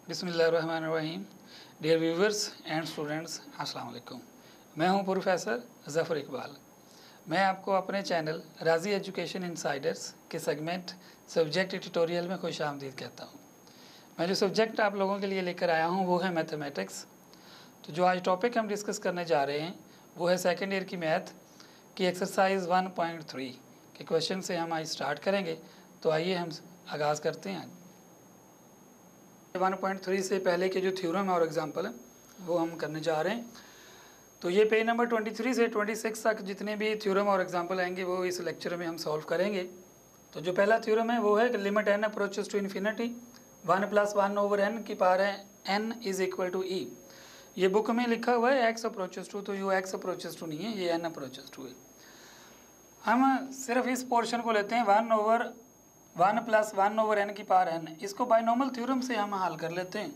बिस्मिल्लाहिर्रहमानिर्रहीम। Dear viewers and students, अस्सलाम वालेकुम। मैं हूं प्रोफेसर ज़फ़र इकबाल। मैं आपको अपने चैनल राज़ी एजुकेशन इनसाइडर्स के सेगमेंट सब्जेक्ट ट्यूटोरियल में खुशामदीद कहता हूं। मैं जो सब्जेक्ट आप लोगों के लिए लेकर आया हूं वो है मैथमेटिक्स। तो जो आज टॉपिक हम डिस्कस करने जा रहे हैं वो है सेकेंड ईयर की मैथ की एक्सरसाइज 1.3 के क्वेश्चन से हम आज स्टार्ट करेंगे। तो आइए हम आगाज़ करते हैं। 1.3 से पहले के जो थ्योरम और एग्जांपल है वो हम करने जा रहे हैं। तो ये पेज नंबर 23 से 26 तक जितने भी थ्योरम और एग्जांपल आएंगे वो इस लेक्चर में हम सॉल्व करेंगे। तो जो पहला थ्योरम है वो है कि limit n approaches to infinity 1 + 1/n की पावर है n = e। ये बुक में लिखा हुआ है x अप्रोचेस टू, तो ये x अप्रोचेस टू नहीं है, ये n अप्रोचेस टू है। हम सिर्फ इस पोर्शन को लेते हैं 1 + 1/n की पावर n। इसको बाइनोमियल थ्योरम से हम हल कर लेते हैं।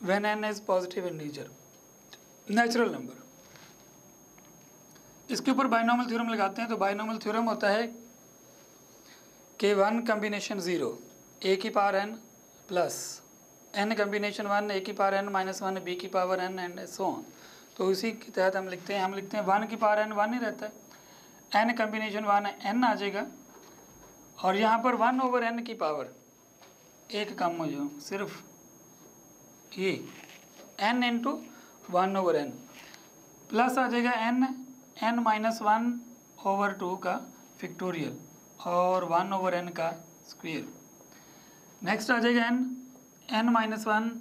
When n is positive integer natural number, इसके ऊपर बाइनोमियल थ्योरम लगाते हैं। तो बाइनोमियल थ्योरम होता है कि 1 कॉम्बिनेशन 0 a की power n plus n combination 1 a की पावर n - 1 b की power n and so on. तो इसी के तहत हम लिखते हैं 1 की पावर n 1 ही रहता है, n कॉम्बिनेशन 1 n आ जाएगा, और यहाँ पर 1/n की पावर एक कम हो जाओ, सिर्फ ये n × 1/n प्लस आ जाएगा n - 1/2 का फैक्टोरियल और 1/n का स्क्वायर। नेक्स्ट आ जाएगा n - 1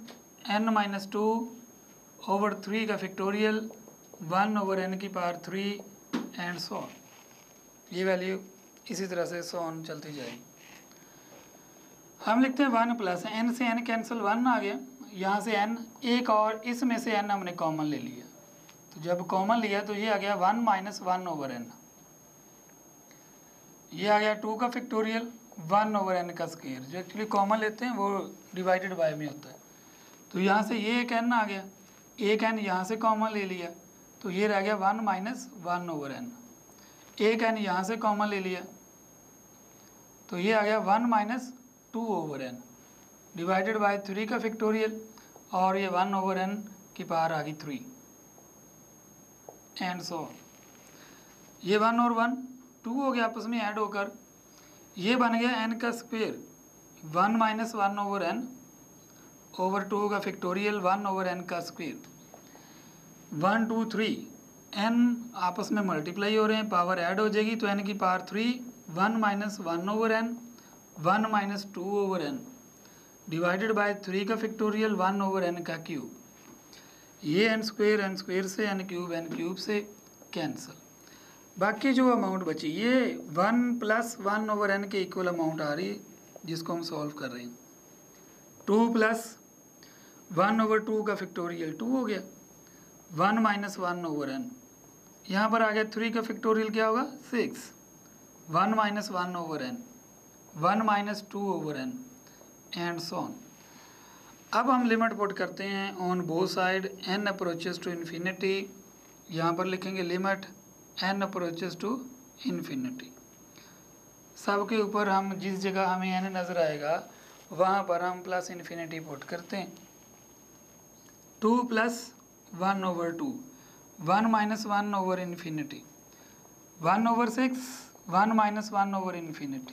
n - 2/3 का फैक्टोरियल 1/n की पावर 3 एंड सो ऑन। ये वैल्यू इसी तरह से सो ऑन चलती जाएगी। हम लिखते हैं 1 प्लस n से n कैंसिल 1 आ गया, यहाँ से n एक और इसमें से n हमने कॉमन ले लिया। तो जब कॉमन लिया तो ये आ गया 1 - 1/n। ये आ गया 2 का फैक्टोरियल 1/n का स्क्वायर। जो एक्चुअली कॉमन लेते हैं वो डिवाइडेड बाय में होता है। तो यहाँ से ये एक n आ गया, एक n यहाँ से कॉमन ले लिया तो ये रह गया 1 - 1/n। एक n यहाँ से कॉमन ले लिया तो ये आ गया 1 - 2/n डिवाइडेड बाय 3 का फैक्टोरियल, और ये 1/n की पावर आ गई 3 एंड सो ऑन। ये 1 और 1 2 हो गया आपस में ऐड होकर, ये बन गया n का स्क्वायर 1 - 1/n ओवर 2 का फैक्टोरियल 1/n का स्क्वायर। 1 2 3 n आपस में मल्टीप्लाई हो रहे हैं, पावर ऐड हो जाएगी तो n की power 3 1 - 1/n 1 - 2/n divided by 3 का फैक्टोरियल 1/n का क्यूब। ये n स्क्वायर से n क्यूब से कैंसिल। बाकी जो अमाउंट बची ये 1 + 1/n के इक्वल अमाउंट आ रही है जिसको हम सॉल्व कर रहे हैं। 2 + 1/2 का फैक्टोरियल 2 हो गया, 1 - 1/n। यहाँ पर आ गया 3 का फैक्टोरियल क्या होगा 6, 1 - 1/n 1 - 2/n and so on. अब हम लिमिट पुट करते हैं on both side n approaches to infinity. यहाँ पर लिखेंगे limit n approaches to infinity. सब के ऊपर हम जिस जगह हमें n नज़र आएगा वहाँ पर हम प्लस इन्फिनिटी पुट करते हैं। 2 + 1/2 1 - 1/∞, 1/6 1 - 1/∞,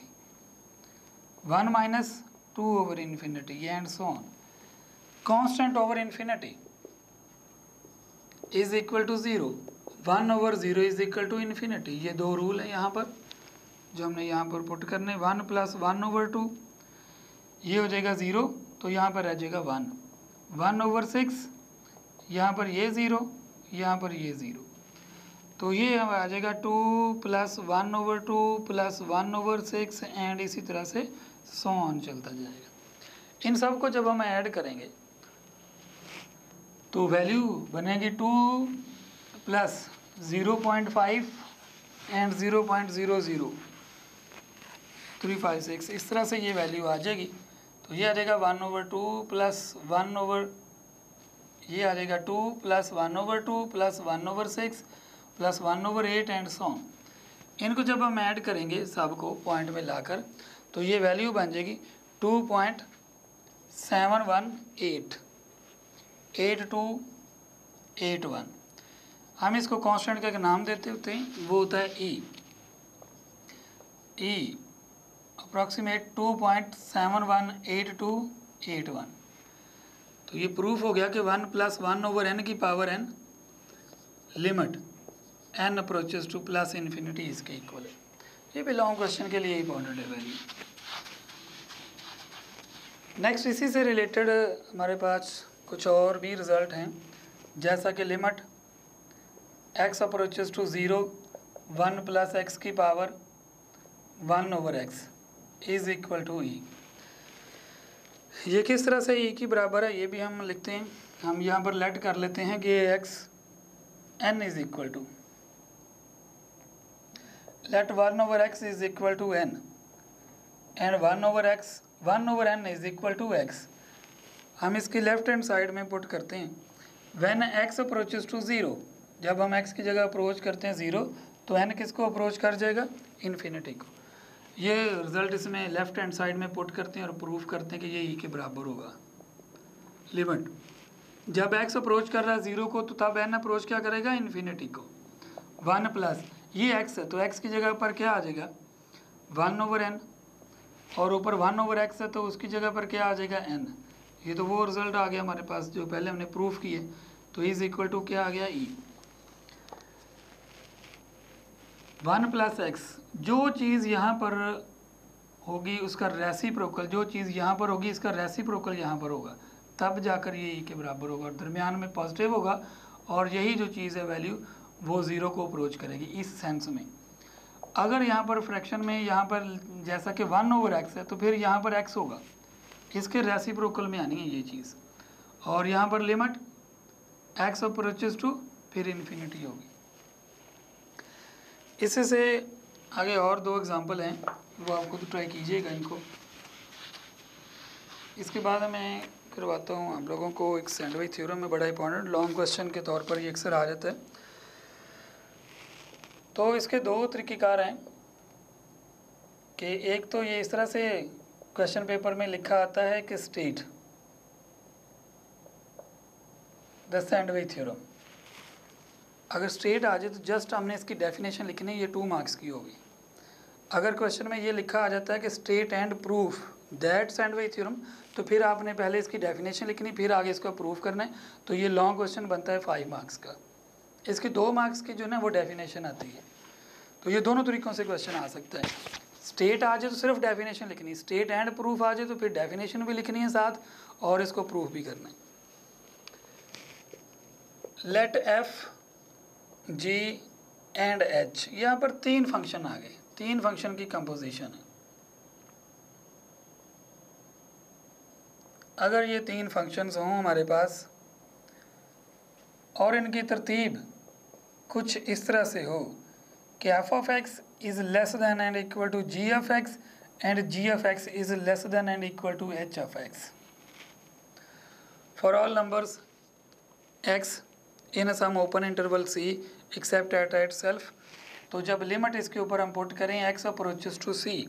1 - 2/∞, and so on. Constant over infinity is equal to 0, 1/0 is equal to इन्फिनिटी। ये दो रूल है यहाँ पर जो हमने यहाँ पर पुट करने। 1 + 1/2 ये हो जाएगा 0, तो यहाँ पर रह जाएगा 1। 1/6 यहाँ पर ये 0, यहाँ पर ये 0, तो ये आ जाएगा 2 + 1/2 + 1/6 एंड इसी तरह से सो ऑन चलता जाएगा। इन सब को जब हम ऐड करेंगे तो वैल्यू बनेगी 2 + 0.5 एंड 0.00356। इस तरह से ये वैल्यू आ जाएगी। तो ये आ जाएगा 1/2 + 1/, ये आ जाएगा 2 + 1/2 + 1/6 + 1/8 एंड सो ऑन। इनको जब हम ऐड करेंगे सबको पॉइंट में लाकर तो ये वैल्यू बन जाएगी 2.6 718 8281। हम इसको कांस्टेंट का एक नाम देते होते हैं, वो होता है ई अप्रॉक्सीमेट 2.718281। तो ये प्रूफ हो गया कि 1 + 1/n की power n limit n approaches two plus infinity इसके इक्वल है। ये भी लॉन्ग क्वेश्चन के लिए इंपॉर्टेंट है वैल्यू। नेक्स्ट इसी से रिलेटेड हमारे पास कुछ और भी रिजल्ट हैं, जैसा कि limit x approaches to 0 1 + x की power 1/x is equal to e. ये किस तरह से ई की बराबर है ये भी हम लिखते हैं। हम यहाँ पर लेट कर लेते हैं कि x n is equal to let 1/x is equal to n and 1/n is equal to x। हम इसकी लेफ्ट हैंड साइड में पुट करते हैं व्हेन x अप्रोचेस टू 0। जब हम x की जगह अप्रोच करते हैं 0 तो n किसको अप्रोच कर जाएगा, इन्फिनिटी को। ये रिजल्ट इसमें लेफ्ट हैंड साइड में पुट करते हैं और प्रूफ करते हैं कि ये ई के बराबर होगा। लिमिट जब x अप्रोच कर रहा है 0 को तो तब n अप्रोच क्या करेगा, इन्फिनिटी को। 1 प्लस ये x है तो x की जगह पर क्या आ जाएगा 1/n, और ऊपर 1/x है तो उसकी जगह पर क्या आ जाएगा n। ये तो वो रिजल्ट आ गया हमारे पास जो पहले हमने प्रूफ किए। तो इज इक्वल टू क्या आ गया ई। 1 + x जो चीज़ यहाँ पर होगी उसका रेसिप्रोकल, जो चीज़ यहाँ पर होगी इसका रेसिप्रोकल यहाँ पर होगा, तब जाकर ये ई के बराबर होगा और दरमियान में पॉजिटिव होगा। और यही जो चीज़ है वैल्यू वो 0 को अप्रोच करेगी इस सेंस में। अगर यहाँ पर फ्रैक्शन में यहाँ पर जैसा कि 1/x है तो फिर यहाँ पर x होगा, इसके रेसिप्रोकल में आनी है ये चीज़। और यहाँ पर लिमिट x अप्रोचेस टू फिर इन्फिनिटी होगी। इससे से आगे और 2 एग्जांपल हैं, वो आप खुद ट्राई कीजिएगा इनको। इसके बाद मैं करवाता हूँ आप लोगों को एक सैंडविच थ्योरम में बड़ा इंपॉर्टेंट लॉन्ग क्वेश्चन के तौर पर ये अक्सर आ जाता है। तो इसके 2 तरीक़ेकार हैं कि एक तो ये इस तरह से क्वेश्चन पेपर में लिखा आता है कि स्टेट द सैंडविच थ्योरम। अगर स्टेट आ जाए तो जस्ट हमने इसकी डेफिनेशन लिखनी है, ये 2 मार्क्स की होगी। अगर क्वेश्चन में ये लिखा आ जाता है कि state and proof that sandwich theorem, तो फिर आपने पहले इसकी डेफिनेशन लिखनी, फिर आगे इसको प्रूफ करना है। तो ये लॉन्ग क्वेश्चन बनता है 5 मार्क्स का। इसके 2 मार्क्स की जो है ना वो डेफिनेशन आती है। तो ये दोनों तरीक़ों से क्वेश्चन आ सकता है। स्टेट आ जाए तो सिर्फ डेफिनेशन लिखनी, स्टेट एंड प्रूफ आ जाए तो फिर डेफिनेशन भी लिखनी है साथ और इसको प्रूफ भी करना है। Let F G and H, यहाँ पर 3 फंक्शन आ गए, 3 फंक्शन की कंपोजिशन है। अगर ये 3 फंक्शंस हों हमारे पास और इनकी तरतीब कुछ इस तरह से हो कि f(x) is less than and equal to g(x) and g(x) is less than and equal to h(x) for all numbers x in some open interval c except at itself। तो जब लिमिट इसके ऊपर हम पुट करें x approaches to c,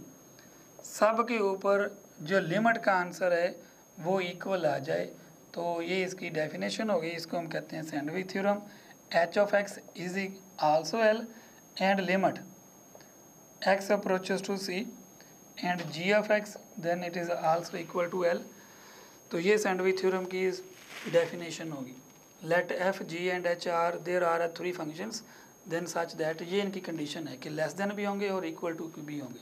सब के ऊपर जो लिमिट का आंसर है वो इक्वल आ जाए, तो ये इसकी डेफिनेशन होगी। इसको हम कहते हैं sandwich theorem. h(x) is also l and limit x approaches to c and g(x) then it is also equal to l। तो ये सैंडविच थ्योरम की डेफिनेशन होगी। Let F G and H are there are 3 functions then such that, ये इनकी condition है कि less than भी होंगे और इक्वल टू भी होंगे।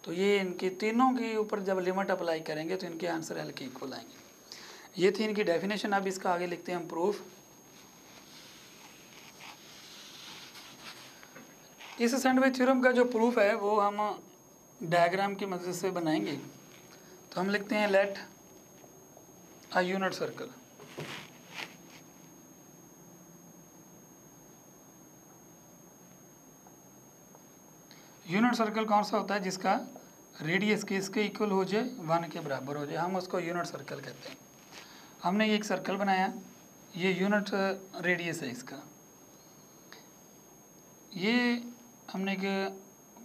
तो ये इनके तीनों के ऊपर जब लिमिट अप्लाई करेंगे तो इनके आंसर एल के इक्वल आएंगे। ये थी इनकी डेफिनेशन। अब इसका आगे लिखते हैं हम प्रूफ। इस सैंडविच थ्योरम का जो प्रूफ है वो हम डायग्राम की मदद से बनाएंगे। तो हम लिखते हैं let a unit circle. Unit circle कौन सा होता है, जिसका रेडियस किसके इक्वल हो जाए, 1 के बराबर हो जाए, हम उसको यूनिट सर्कल कहते हैं। हमने ये एक सर्कल बनाया, ये यूनिट रेडियस है इसका। ये हमने एक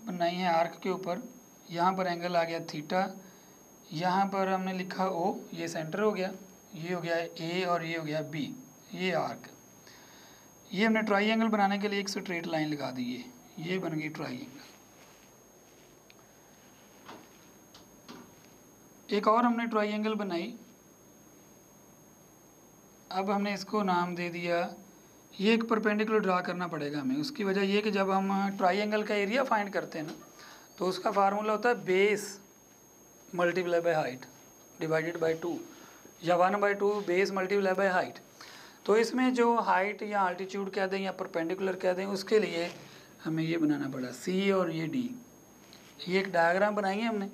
बनाई है आर्क के ऊपर, यहाँ पर एंगल आ गया थीटा, यहाँ पर हमने लिखा O, ये सेंटर हो गया, ये हो गया A और ये हो गया B, ये आर्क। ये हमने ट्राइंगल बनाने के लिए एक स्ट्रेट लाइन लगा दी है, ये बन गई ट्राइंगल। एक और हमने ट्राइंगल बनाई, अब हमने इसको नाम दे दिया, ये एक परपेंडिकुलर ड्रा करना पड़ेगा हमें। उसकी वजह ये कि जब हम ट्राइंगल का एरिया फाइंड करते हैं ना, तो उसका फार्मूला होता है base multiply by height divided by 2, या 1/2 बेस मल्टीप्लाई बाय हाइट। तो इसमें जो हाइट या अल्टीट्यूड कह दें या परपेंडिकुलर कह दें, उसके लिए हमें ये बनाना पड़ा C और ये D। ये एक डायग्राम बनाई है हमने,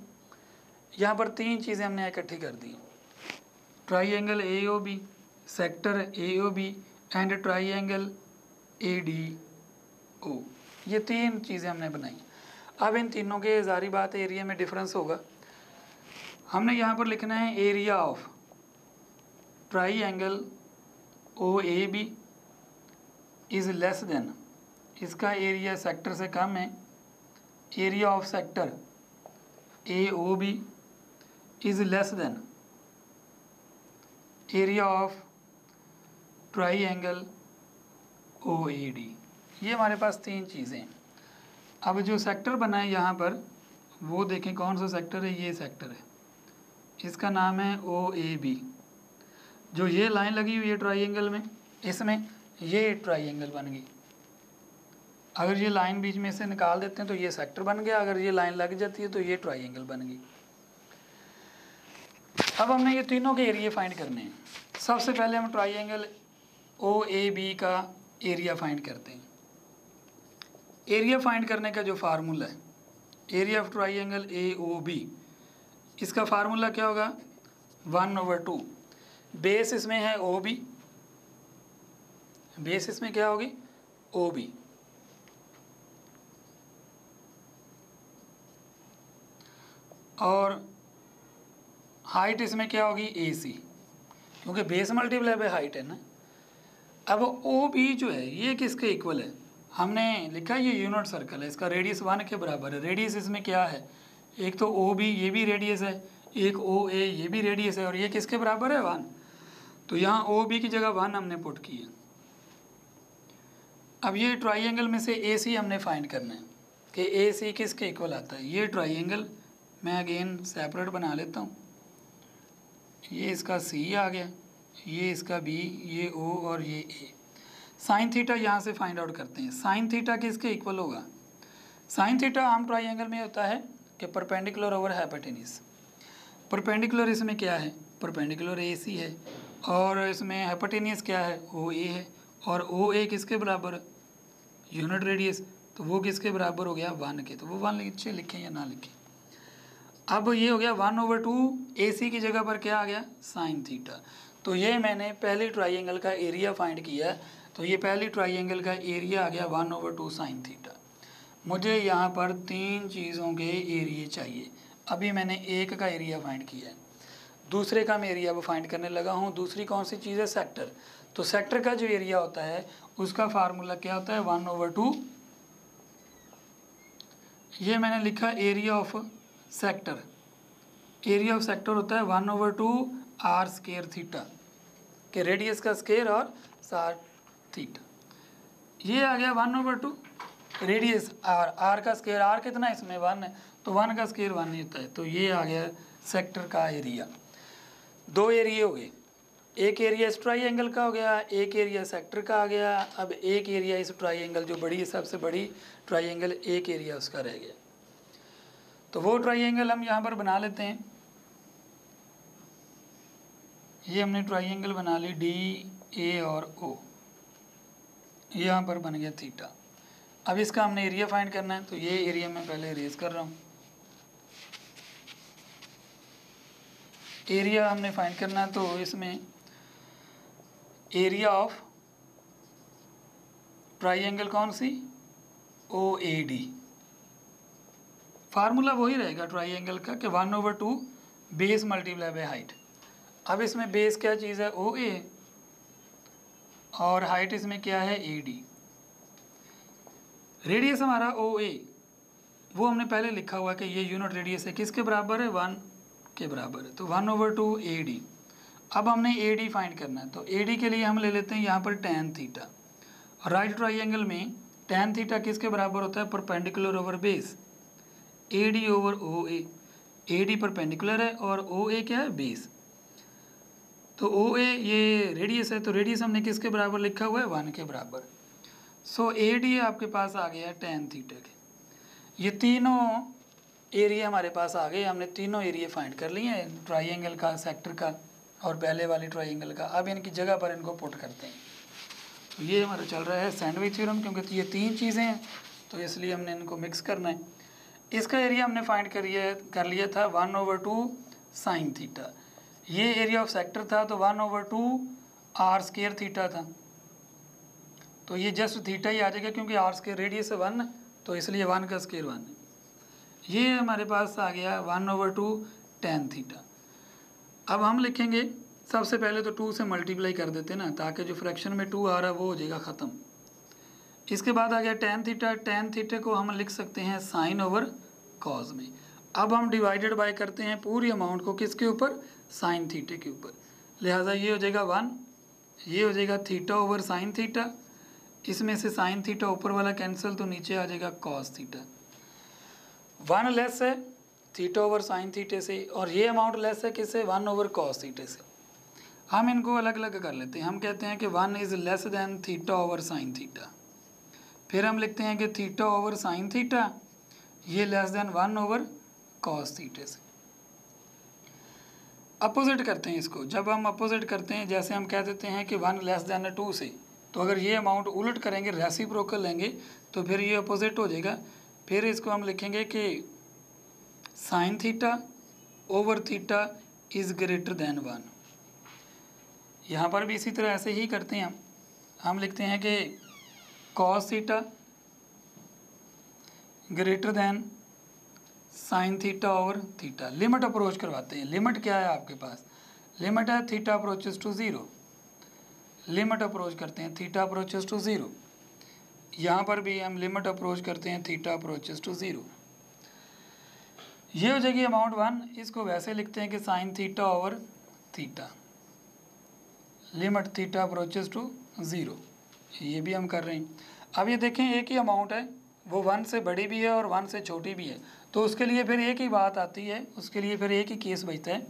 यहाँ पर 3 चीज़ें हमने इकट्ठी कर दी, triangle AOB, sector AOB and triangle ADO। ये 3 चीज़ें हमने बनाई। अब इन तीनों के ज़ाहिर बात है एरिया में डिफरेंस होगा। हमने यहाँ पर लिखना है area of triangle OAB is less than, इसका एरिया सेक्टर से कम है, area of sector AOB is less than area of triangle OAD। ये हमारे पास 3 चीज़ें। अब जो सेक्टर बना है यहाँ पर, वो देखें कौन सा सेक्टर है, ये सेक्टर है, इसका नाम है OAB। जो ये लाइन लगी हुई है ट्राइंगल में, इसमें ये ट्राइंगल बन गई। अगर ये लाइन बीच में से निकाल देते हैं तो ये सेक्टर बन गया, अगर ये लाइन लग जाती है तो ये ट्राइंगल बन गई। अब हमने ये तीनों के एरिया फाइंड करने हैं। सबसे पहले हम ट्राइंगल OAB का एरिया फाइंड करते हैं। एरिया फाइंड करने का जो फार्मूला है, एरिया ऑफ ट्राइंगल AOB, इसका फार्मूला क्या होगा, 1/2। बेस इसमें है OB, बेस इसमें क्या होगी OB, और हाइट इसमें क्या होगी AC, क्योंकि बेस मल्टीप्लाई बाय हाइट है ना। अब OB जो है ये किसके इक्वल है, हमने लिखा ये यूनिट सर्कल है, इसका रेडियस 1 के बराबर है। रेडियस इसमें क्या है, एक तो OB ये भी रेडियस है, एक OA ये भी रेडियस है, और ये किसके बराबर है 1। तो यहाँ OB की जगह 1 हमने पुट की है। अब ये ट्राइंगल में से AC हमने फाइंड करना है कि AC किसके इक्वल आता है। ये ट्राइंगल मैं अगेन सेपरेट बना लेता हूँ, ये इसका C आ गया, ये इसका B, ये O और ये A। साइन थीटा यहाँ से फाइंड आउट करते हैं। साइन थीटा किसके इक्वल होगा, साइन थीटा आम ट्राइंगल में होता है कि परपेंडिकुलर ओवर हाइपोटेन्यूज। परपेंडिकुलर इसमें क्या है, परपेंडिकुलर AC है, और इसमें हाइपोटेन्यूज क्या है, OA है, और OA किसके बराबर, यूनिट रेडियस, तो वो किसके बराबर हो गया 1 के। तो वो 1 नीचे लिखें या ना लिखें। अब ये हो गया 1/2, AC की जगह पर क्या आ गया, साइन थीटा। तो ये मैंने पहले ट्राइंगल का एरिया फाइंड किया, तो ये पहली ट्राइंगल का एरिया आ गया 1/2 साइन थीटा। मुझे यहाँ पर 3 चीज़ों के एरिया चाहिए। अभी मैंने एक का एरिया फाइंड किया है, दूसरे का मैं एरिया अब फाइंड करने लगा हूँ। दूसरी कौन सी चीज़ है, सेक्टर। तो सेक्टर का जो एरिया होता है उसका फार्मूला क्या होता है, 1/2। ये मैंने लिखा area of sector, area of sector होता है 1/2 r स्क्वायर थीटा, के रेडियस का स्क्वायर और सार थीटा। ये आ गया 1/2 रेडियस r का स्क्वायर, r कितना इसमें 1 है, तो 1 का स्क्वायर 1 ही होता है। तो ये आ गया सेक्टर का एरिया। 2 एरिया हो गए, एक एरिया इस ट्राइंगल का हो गया, एक एरिया सेक्टर का आ गया। अब एक एरिया इस ट्राइंगल जो बड़ी सबसे बड़ी ट्राइंगल, एक एरिया उसका रह गया। तो वो ट्राइंगल हम यहाँ पर बना लेते हैं। ये हमने ट्राइंगल बना ली DA और O, यहाँ पर बन गया थीटा। अब इसका हमने एरिया फाइंड करना है, तो ये एरिया मैं पहले इरेज कर रहा हूँ। एरिया हमने फाइंड करना है, तो इसमें एरिया ऑफ ट्राइंगल कौन सी, OAD। फार्मूला वही रहेगा ट्राइंगल का कि 1/2 बेस मल्टीप्लाई बाय हाइट। अब इसमें बेस क्या चीज़ है, OA, और हाइट इसमें क्या है, AD। रेडियस हमारा OA, वो हमने पहले लिखा हुआ कि ये यूनिट रेडियस है, किसके बराबर है, 1 के बराबर है, तो 1/2 AD। अब हमने AD फाइंड करना है, तो AD के लिए हम ले लेते हैं यहाँ पर tan थीटा। राइट ट्राइंगल में tan थीटा किसके बराबर होता है? Perpendicular over base, AD over OA। AD perpendicular है और OA क्या है? बेस। तो OA ये रेडियस है, तो रेडियस हमने किसके बराबर लिखा हुआ है? 1 के बराबर। सो AD आपके पास आ गया tan थीटा के। ये तीनों एरिया हमारे पास आ गए, हमने तीनों एरिया फाइंड कर लिए हैं, ट्राइंगल का, सेक्टर का और पहले वाली ट्राइंगल का। अब इनकी जगह पर इनको पुट करते हैं। तो ये हमारा चल रहा है सैंडविच थ्योरम, क्योंकि ये तीन चीज़ें हैं तो इसलिए हमने इनको मिक्स करना है। इसका एरिया हमने फाइंड कर लिया था 1/2 साइन थीटा। ये एरिया ऑफ सेक्टर था तो 1/2 r स्क्वायर थीटा था, तो ये जस्ट थीटा ही आ जाएगा क्योंकि r स्क्वायर रेडियस है 1, तो इसलिए 1 का स्क्वायर 1 है। ये हमारे पास आ गया 1/2 tan थीटा। अब हम लिखेंगे सबसे पहले तो 2 से मल्टीप्लाई कर देते हैं ना, ताकि जो फ्रैक्शन में 2 आ रहा है वो हो जाएगा ख़त्म। इसके बाद आ गया tan थीटा। tan थीटा को हम लिख सकते हैं साइन ओवर कॉज में। अब हम डिवाइडेड बाय करते हैं पूरी अमाउंट को किसके ऊपर? साइन थीटे के ऊपर। लिहाजा ये हो जाएगा 1, ये हो जाएगा थीटा ओवर साइन थीटा। इसमें से साइन थीटा ऊपर वाला कैंसिल, तो नीचे आ जाएगा कॉस थीटा। 1 लेस है थीटा ओवर साइन थीटे से, और ये अमाउंट लेस है किससे? 1 ओवर कॉस थीटे से। हम इनको अलग अलग कर लेते हैं। हम कहते हैं कि 1 is less then theta over sine theta. फिर हम लिखते हैं कि थीटा ओवर साइन थीटा ये लेस दैन 1 ओवर कॉस थीटे से। अपोजिट करते हैं इसको। जब हम अपोजिट करते हैं, जैसे हम कह देते हैं कि 1 लेस दैन 2 से, तो अगर ये अमाउंट उलट करेंगे, रेसिप्रोकल लेंगे, तो फिर ये अपोजिट हो जाएगा। फिर इसको हम लिखेंगे कि sine theta over theta is greater than 1। यहाँ पर भी इसी तरह ऐसे ही करते हैं हम लिखते हैं कि cos theta greater than sine theta over theta. Limit approach करवाते हैं। लिमिट क्या है आपके पास? लिमिट है theta approaches to 0। Limit approach करते हैं थीटा अप्रोचेस टू 0। यहाँ पर भी हम लिमिट अप्रोच करते हैं थीटा अप्रोचेस टू 0। ये हो जाएगी अमाउंट 1। इसको वैसे लिखते हैं कि sine theta over theta limit theta approaches to 0। ये भी हम कर रहे हैं। अब ये देखें एक ही अमाउंट है, वो 1 से बड़ी भी है और 1 से छोटी भी है, तो उसके लिए फिर एक ही बात आती है, उसके लिए फिर एक ही केस बचता है।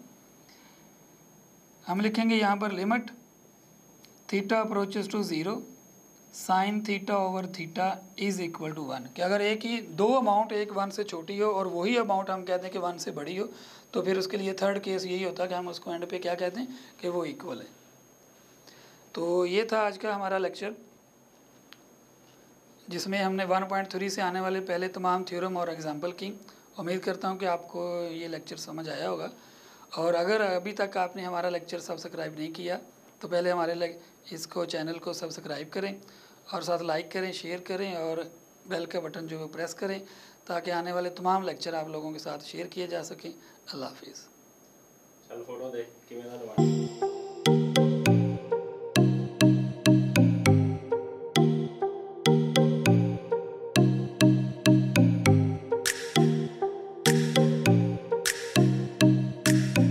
हम लिखेंगे यहाँ पर limit theta approaches to 0 sine theta over theta is equal to 1। कि अगर एक ही दो अमाउंट, एक 1 से छोटी हो और वही अमाउंट हम कहते हैं कि 1 से बड़ी हो, तो फिर उसके लिए थर्ड केस यही होता है कि हम उसको एंड पे क्या कहते हैं कि वो इक्वल है। तो ये था आज का हमारा लेक्चर, जिसमें हमने 1.3 से आने वाले पहले तमाम थ्योरम और एग्जाम्पल की। उम्मीद करता हूँ कि आपको ये लेक्चर समझ आया होगा। और अगर अभी तक आपने हमारा लेक्चर सब्सक्राइब नहीं किया तो पहले हमारे इसको चैनल को सब्सक्राइब करें और साथ लाइक करें, शेयर करें और बेल का बटन जो है प्रेस करें, ताकि आने वाले तमाम लेक्चर आप लोगों के साथ शेयर किए जा सकें। अल्लाह हाफिज़। चल फोटो देख किवें दा